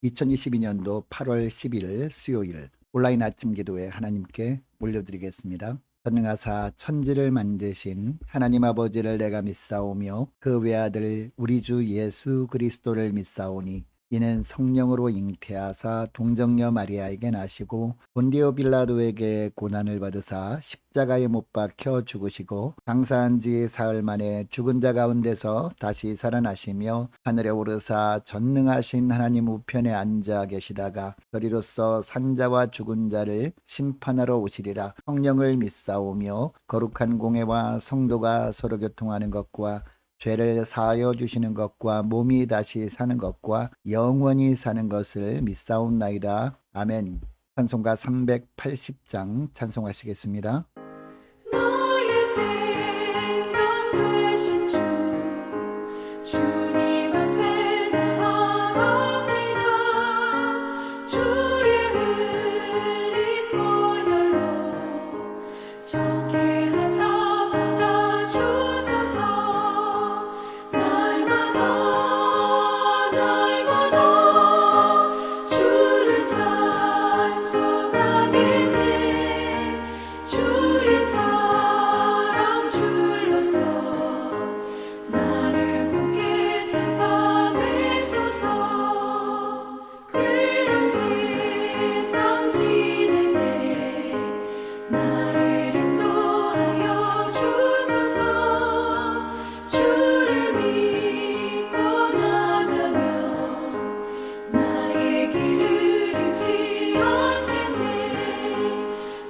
2022년도 8월 10일 수요일 온라인 아침 기도에 하나님께 올려드리겠습니다. 전능하사 천지를 만드신 하나님 아버지를 내가 믿사오며 그 외아들 우리 주 예수 그리스도를 믿사오니 이는 성령으로 잉태하사 동정녀 마리아에게 나시고 본디오 빌라도에게 고난을 받으사 십자가에 못 박혀 죽으시고 장사한 지 사흘 만에 죽은 자 가운데서 다시 살아나시며 하늘에 오르사 전능하신 하나님 우편에 앉아 계시다가 저리로서 산자와 죽은 자를 심판하러 오시리라. 성령을 믿사오며 거룩한 공회와 성도가 서로 교통하는 것과 죄를 사하여 주시는 것과 몸이 다시 사는 것과 영원히 사는 것을 믿사옵나이다. 아멘. 찬송가 380장 찬송하시겠습니다. 나의 생명 되신 주 주님 앞에 나아갑니다. 주의 흘린 보혈로 정케 하사 받아주소서. 날마다 주를 찬송하겠네. 주의 사랑 줄로서 나를 굳게 잡아매소서. 괴로운 세상 지낼 때 나를 인도하여 주소서. 주를 믿고 나가면 나의 길을 잃지 않겠네.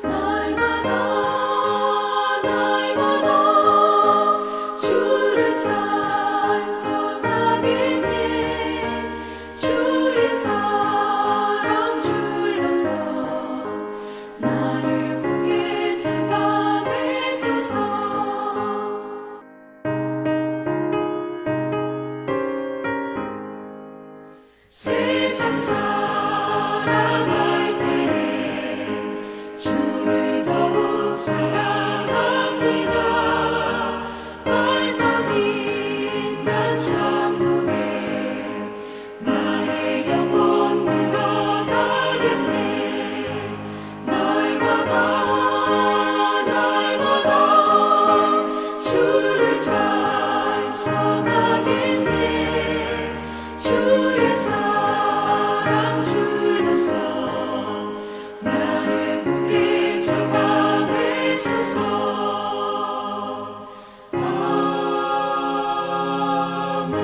날마다 주를 찬송하겠네. 주의 사랑 줄로서 나를 굳게 잡아매소서. 세상 살아갈 때 주를 더욱 사랑합니다. 밝고 빛난 천국에 나의 영혼 들어가겠네. 날마다 주를 찬송하겠네. 주의 사랑 줄로서 나를 굳게 잡아매소서. 아멘.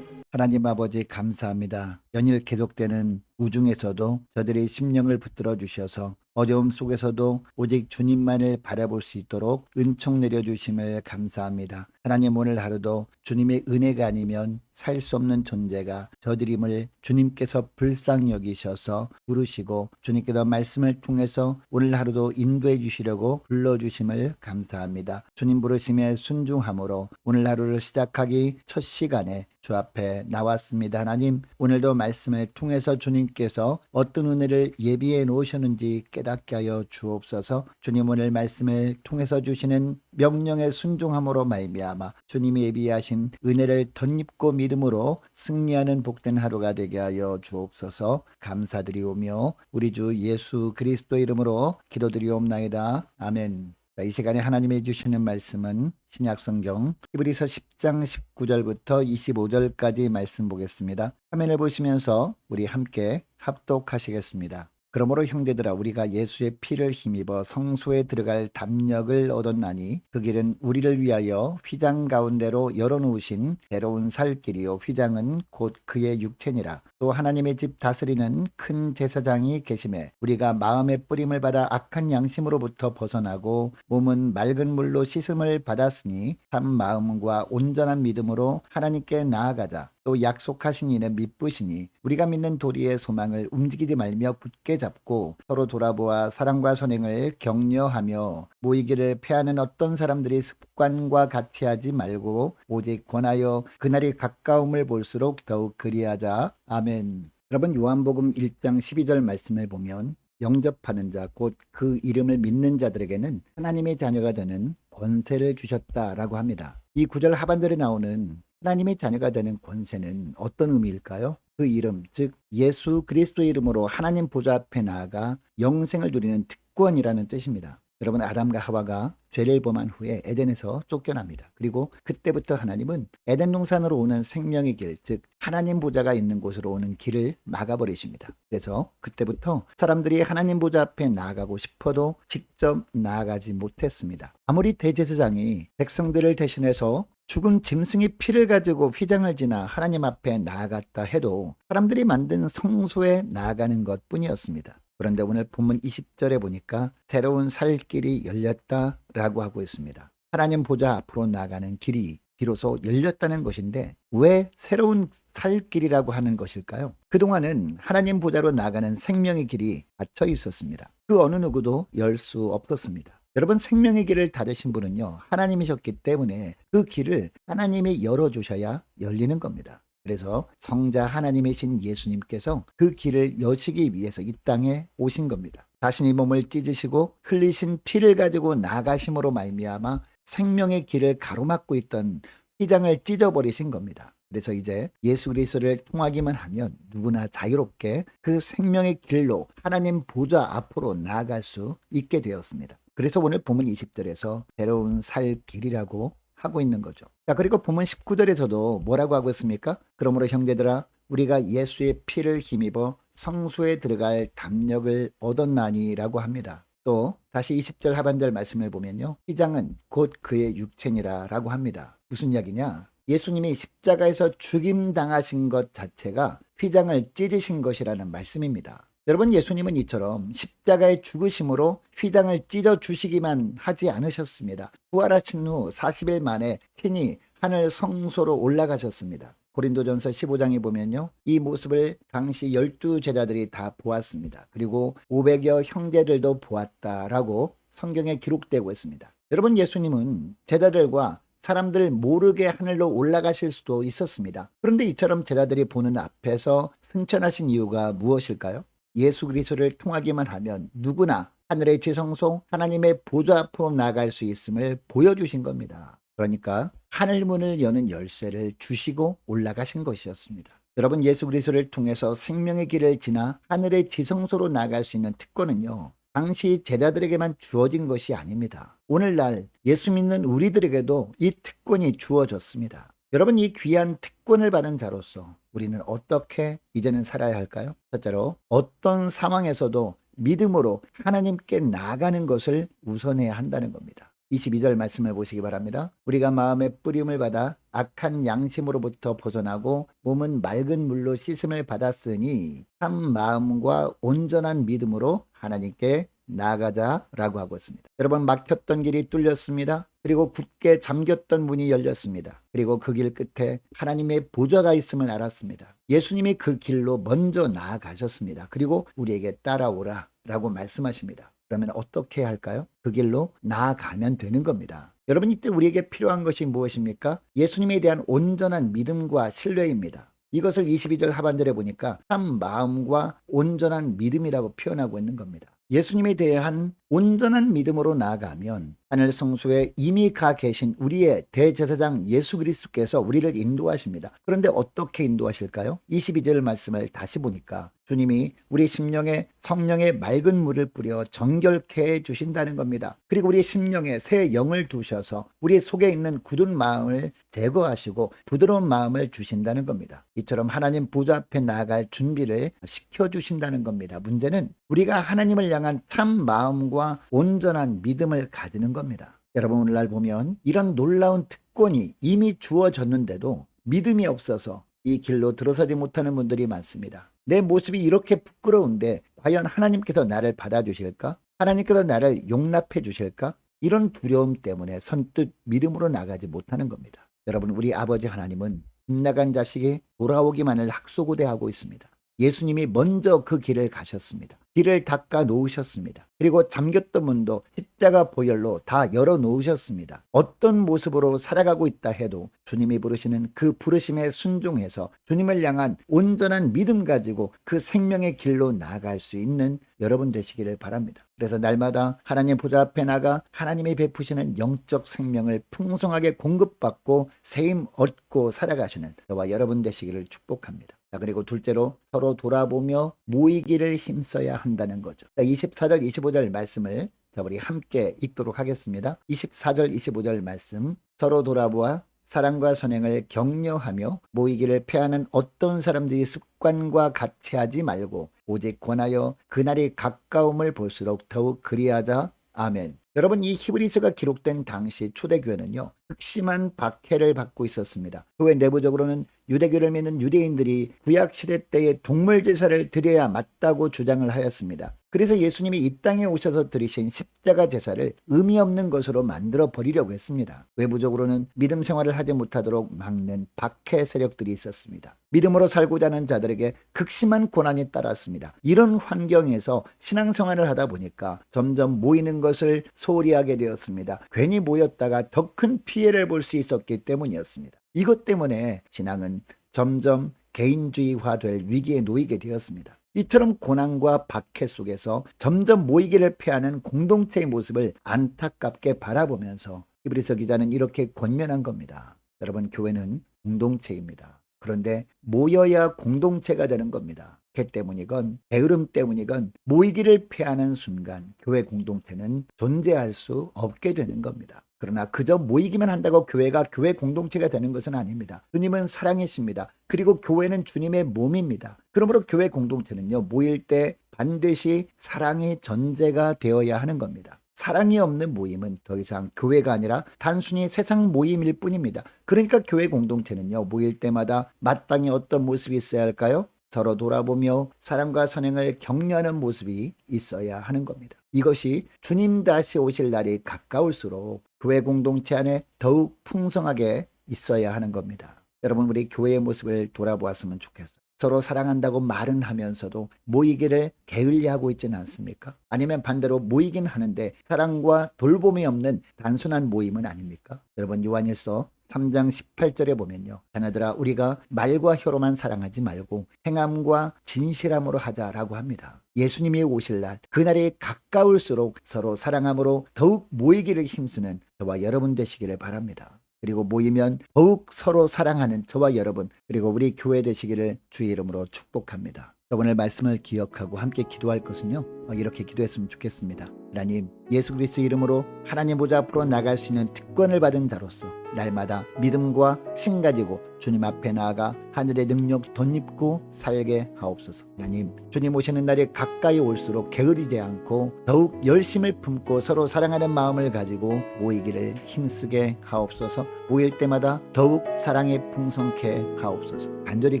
하나님 아버지 감사합니다. 연일 계속되는 우중에서도 저들의 심령을 붙들어 주셔서 어려움 속에서도 오직 주님만을 바라볼 수 있도록 은총 내려주심을 감사합니다. 하나님 오늘 하루도 주님의 은혜가 아니면 살 수 없는 존재가 저들임을 주님께서 불쌍히 여기셔서 부르시고 주님께서 말씀을 통해서 오늘 하루도 인도해 주시려고 불러주심을 감사합니다. 주님 부르심에 순종함으로 오늘 하루를 시작하기 첫 시간에 주 앞에 나왔습니다. 하나님 오늘도 말씀을 통해서 주님께서 어떤 은혜를 예비해 놓으셨는지 깨닫게 하여 주옵소서. 주님 오늘 말씀을 통해서 주시는 명령에 순종함으로 말미암아 주님이 예비하신 은혜를 덧입고 믿음으로 승리하는 복된 하루가 되게 하여 주옵소서. 감사드리오며 우리 주 예수 그리스도 이름으로 기도드리옵나이다. 아멘. 이 시간에 하나님이 주시는 말씀은 신약성경 히브리서 10장 19절부터 25절까지 말씀 보겠습니다. 화면을 보시면서 우리 함께 합독하시겠습니다. 그러므로 형제들아 우리가 예수의 피를 힘입어 성소에 들어갈 담력을 얻었나니 그 길은 우리를 위하여 휘장 가운데로 열어놓으신 새로운 살 길이요 휘장은 곧 그의 육체니라. 또 하나님의 집 다스리는 큰 제사장이 계심에 우리가 마음의 뿌림을 받아 악한 양심으로부터 벗어나고 몸은 맑은 물로 씻음을 받았으니 참 마음과 온전한 믿음으로 하나님께 나아가자. 또 약속하신 이는 미쁘시니 우리가 믿는 도리의 소망을 움직이지 말며 굳게 잡고 서로 돌아보아 사랑과 선행을 격려하며 모이기를 패하는 어떤 사람들이 습관과 같이 하지 말고 오직 권하여 그날이 가까움을 볼수록 더욱 그리하자. 아멘. 여러분 요한복음 1장 12절 말씀을 보면 영접하는 자 곧 그 이름을 믿는 자들에게는 하나님의 자녀가 되는 권세를 주셨다라고 합니다. 이 구절 하반절에 나오는 하나님의 자녀가 되는 권세는 어떤 의미일까요? 그 이름, 즉 예수 그리스도의 이름으로 하나님 보좌 앞에 나아가 영생을 누리는 특권이라는 뜻입니다. 여러분, 아담과 하와가 죄를 범한 후에 에덴에서 쫓겨납니다. 그리고 그때부터 하나님은 에덴 동산으로 오는 생명의 길, 즉 하나님 보좌가 있는 곳으로 오는 길을 막아버리십니다. 그래서 그때부터 사람들이 하나님 보좌 앞에 나아가고 싶어도 직접 나아가지 못했습니다. 아무리 대제사장이 백성들을 대신해서 죽은 짐승의 피를 가지고 휘장을 지나 하나님 앞에 나아갔다 해도 사람들이 만든 성소에 나아가는 것뿐이었습니다. 그런데 오늘 본문 20절에 보니까 새로운 살 길이 열렸다라고 하고 있습니다. 하나님 보좌 앞으로 나아가는 길이 비로소 열렸다는 것인데 왜 새로운 살 길이라고 하는 것일까요? 그동안은 하나님 보좌로 나아가는 생명의 길이 닫혀 있었습니다. 그 어느 누구도 열 수 없었습니다. 여러분, 생명의 길을 닫으신 분은요, 하나님이셨기 때문에 그 길을 하나님이 열어주셔야 열리는 겁니다. 그래서 성자 하나님이신 예수님께서 그 길을 여시기 위해서 이 땅에 오신 겁니다. 자신이 몸을 찢으시고 흘리신 피를 가지고 나가심으로 말미암아 생명의 길을 가로막고 있던 휘장을 찢어버리신 겁니다. 그래서 이제 예수 그리스도를 통하기만 하면 누구나 자유롭게 그 생명의 길로 하나님 보좌 앞으로 나아갈 수 있게 되었습니다. 그래서 오늘 본문 20절에서 새로운 살 길이라고 하고 있는 거죠. 자, 그리고 본문 19절에서도 뭐라고 하고 있습니까? 그러므로 형제들아, 우리가 예수의 피를 힘입어 성소에 들어갈 담력을 얻었나니라고 합니다. 또 다시 20절 하반절 말씀을 보면요, 휘장은 곧 그의 육체니라라고 합니다. 무슨 이야기냐? 예수님이 십자가에서 죽임당하신 것 자체가 휘장을 찢으신 것이라는 말씀입니다. 여러분, 예수님은 이처럼 십자가의 죽으심으로 휘장을 찢어주시기만 하지 않으셨습니다. 부활하신 후 40일 만에 친히 하늘 성소로 올라가셨습니다. 고린도전서 15장에 보면요, 이 모습을 당시 12제자들이 다 보았습니다. 그리고 500여 형제들도 보았다라고 성경에 기록되고 있습니다. 여러분, 예수님은 제자들과 사람들 모르게 하늘로 올라가실 수도 있었습니다. 그런데 이처럼 제자들이 보는 앞에서 승천하신 이유가 무엇일까요? 예수 그리스도를 통하기만 하면 누구나 하늘의 지성소 하나님의 보좌 앞으로 나아갈 수 있음을 보여주신 겁니다. 그러니까 하늘문을 여는 열쇠를 주시고 올라가신 것이었습니다. 여러분, 예수 그리스도를 통해서 생명의 길을 지나 하늘의 지성소로 나아갈 수 있는 특권은요, 당시 제자들에게만 주어진 것이 아닙니다. 오늘날 예수 믿는 우리들에게도 이 특권이 주어졌습니다. 여러분, 이 귀한 특권을 받은 자로서 우리는 어떻게 이제는 살아야 할까요? 첫째로, 어떤 상황에서도 믿음으로 하나님께 나아가는 것을 우선해야 한다는 겁니다. 22절 말씀을 보시기 바랍니다. 우리가 마음의 뿌림을 받아 악한 양심으로부터 벗어나고 몸은 맑은 물로 씻음을 받았으니 참 마음과 온전한 믿음으로 하나님께 나아가자라고 하고 있습니다. 여러분, 막혔던 길이 뚫렸습니다. 그리고 굳게 잠겼던 문이 열렸습니다. 그리고 그 길 끝에 하나님의 보좌가 있음을 알았습니다. 예수님이 그 길로 먼저 나아가셨습니다. 그리고 우리에게 따라오라 라고 말씀하십니다. 그러면 어떻게 해야 할까요? 그 길로 나아가면 되는 겁니다. 여러분, 이때 우리에게 필요한 것이 무엇입니까? 예수님에 대한 온전한 믿음과 신뢰입니다. 이것을 22절 하반절에 보니까 참 마음과 온전한 믿음이라고 표현하고 있는 겁니다. 예수님에 대한 온전한 믿음으로 나아가면 하늘 성소에 이미 가 계신 우리의 대제사장 예수 그리스도께서 우리를 인도하십니다. 그런데 어떻게 인도하실까요? 22절 말씀을 다시 보니까 주님이 우리 심령에 성령의 맑은 물을 뿌려 정결케 해 주신다는 겁니다. 그리고 우리 심령에 새 영을 두셔서 우리 속에 있는 굳은 마음을 제거하시고 부드러운 마음을 주신다는 겁니다. 이처럼 하나님 보좌 앞에 나아갈 준비를 시켜주신다는 겁니다. 문제는 우리가 하나님을 향한 참 마음과 온전한 믿음을 가지는 겁니다. 여러분, 오늘날 보면 이런 놀라운 특권이 이미 주어졌는데도 믿음이 없어서 이 길로 들어서지 못하는 분들이 많습니다. 내 모습이 이렇게 부끄러운데 과연 하나님께서 나를 받아주실까? 하나님께서 나를 용납해 주실까? 이런 두려움 때문에 선뜻 믿음으로 나가지 못하는 겁니다. 여러분, 우리 아버지 하나님은 빗나간 자식이 돌아오기만을 학소고대하고 있습니다. 예수님이 먼저 그 길을 가셨습니다. 길을 닦아 놓으셨습니다. 그리고 잠겼던 문도 십자가 보혈로 다 열어 놓으셨습니다. 어떤 모습으로 살아가고 있다 해도 주님이 부르시는 그 부르심에 순종해서 주님을 향한 온전한 믿음 가지고 그 생명의 길로 나아갈 수 있는 여러분 되시기를 바랍니다. 그래서 날마다 하나님 보좌 앞에 나가 하나님이 베푸시는 영적 생명을 풍성하게 공급받고 세임 얻고 살아가시는 저와 여러분 되시기를 축복합니다. 자, 그리고 둘째로 서로 돌아보며 모이기를 힘써야 한다는 거죠. 24절 25절 말씀을 우리 함께 읽도록 하겠습니다. 24절 25절 말씀, 서로 돌아보아 사랑과 선행을 격려하며 모이기를 패하는 어떤 사람들이 습관과 같이 하지 말고 오직 권하여 그날이 가까움을 볼수록 더욱 그리하자. 아멘. 여러분, 이 히브리서가 기록된 당시 초대교회는요, 극심한 박해를 받고 있었습니다. 교회 내부적으로는 유대교를 믿는 유대인들이 구약시대 때에 동물 제사를 드려야 맞다고 주장을 하였습니다. 그래서 예수님이 이 땅에 오셔서 드리신 십자가 제사를 의미 없는 것으로 만들어 버리려고 했습니다. 외부적으로는 믿음 생활을 하지 못하도록 막는 박해 세력들이 있었습니다. 믿음으로 살고자 하는 자들에게 극심한 고난이 따랐습니다. 이런 환경에서 신앙생활을 하다 보니까 점점 모이는 것을 소홀히 하게 되었습니다. 괜히 모였다가 더 큰 피해를 볼 수 있었기 때문이었습니다. 이것 때문에 신앙은 점점 개인주의화될 위기에 놓이게 되었습니다. 이처럼 고난과 박해 속에서 점점 모이기를 패하는 공동체의 모습을 안타깝게 바라보면서 히브리서 기자는 이렇게 권면한 겁니다. 여러분, 교회는 공동체입니다. 그런데 모여야 공동체가 되는 겁니다. 개 때문이건 게으름 때문이건 모이기를 패하는 순간 교회 공동체는 존재할 수 없게 되는 겁니다. 그러나 그저 모이기만 한다고 교회가 교회 공동체가 되는 것은 아닙니다. 주님은 사랑이십니다. 그리고 교회는 주님의 몸입니다. 그러므로 교회 공동체는요, 모일 때 반드시 사랑이 전제가 되어야 하는 겁니다. 사랑이 없는 모임은 더 이상 교회가 아니라 단순히 세상 모임일 뿐입니다. 그러니까 교회 공동체는요, 모일 때마다 마땅히 어떤 모습이 있어야 할까요? 서로 돌아보며 사랑과 선행을 격려하는 모습이 있어야 하는 겁니다. 이것이 주님 다시 오실 날이 가까울수록 교회 공동체 안에 더욱 풍성하게 있어야 하는 겁니다. 여러분, 우리 교회의 모습을 돌아보았으면 좋겠어요. 서로 사랑한다고 말은 하면서도 모이기를 게을리하고 있지는 않습니까? 아니면 반대로 모이긴 하는데 사랑과 돌봄이 없는 단순한 모임은 아닙니까? 여러분, 요한일서 3장 18절에 보면요, 자녀들아, 우리가 말과 혀로만 사랑하지 말고 행함과 진실함으로 하자라고 합니다. 예수님이 오실 날, 그날이 가까울수록 서로 사랑함으로 더욱 모이기를 힘쓰는 저와 여러분 되시기를 바랍니다. 그리고 모이면 더욱 서로 사랑하는 저와 여러분, 그리고 우리 교회 되시기를 주의 이름으로 축복합니다. 오늘 말씀을 기억하고 함께 기도할 것은요, 이렇게 기도했으면 좋겠습니다. 하나님, 예수 그리스도 이름으로 하나님 보좌 앞으로 나갈 수 있는 특권을 받은 자로서 날마다 믿음과 신 가지고 주님 앞에 나아가 하늘의 능력 덧입고 살게 하옵소서. 하나님, 주님 오시는 날이 가까이 올수록 게으르지 않고 더욱 열심을 품고 서로 사랑하는 마음을 가지고 모이기를 힘쓰게 하옵소서. 모일 때마다 더욱 사랑에 풍성케 하옵소서. 간절히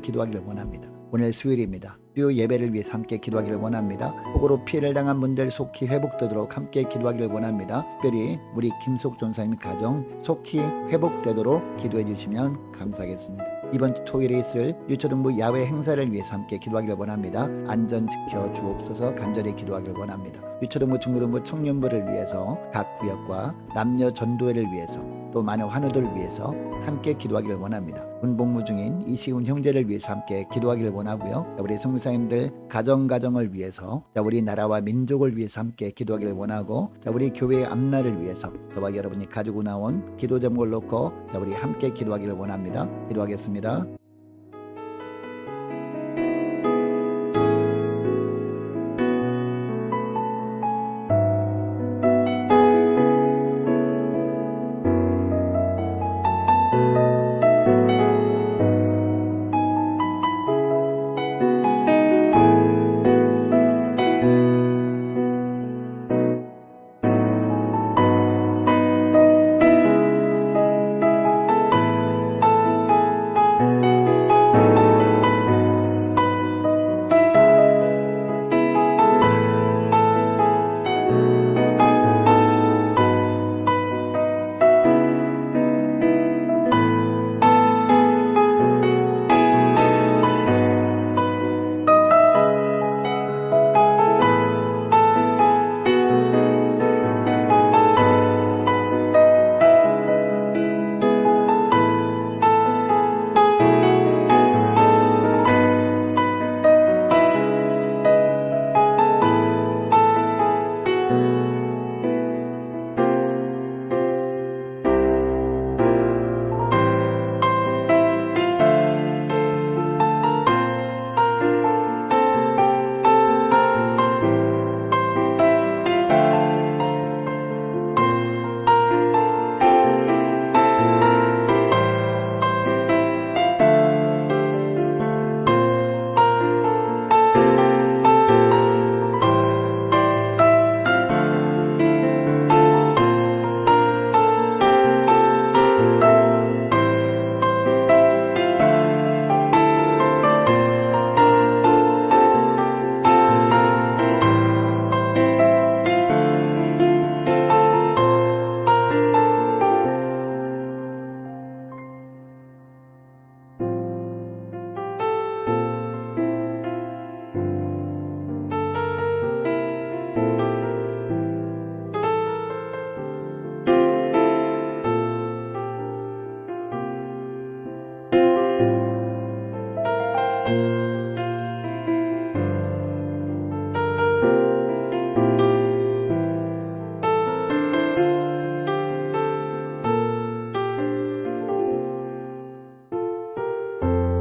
기도하기를 원합니다. 오늘 수요일입니다. 수요 예배를 위해서 함께 기도하기를 원합니다. 폭우로 피해를 당한 분들 속히 회복되도록 함께 기도하기를 원합니다. 특별히 우리 김속 전사님 가정 속히 회복되도록 기도해 주시면 감사하겠습니다. 이번 주 토요일에 있을 유초등부 야외 행사를 위해서 함께 기도하기를 원합니다. 안전 지켜 주옵소서. 간절히 기도하기를 원합니다. 유초등부 중고등부 청년부를 위해서 각 구역과 남녀 전도회를 위해서 또 많은 환우들을 위해서 함께 기도하기를 원합니다. 군복무 중인 이시훈 형제를 위해서 함께 기도하기를 원하고요. 우리 성도사님들 가정을 위해서, 우리 나라와 민족을 위해서 함께 기도하기를 원하고, 우리 교회의 앞날을 위해서 저와 여러분이 가지고 나온 기도 제목을 놓고 우리 함께 기도하기를 원합니다. 기도하겠습니다.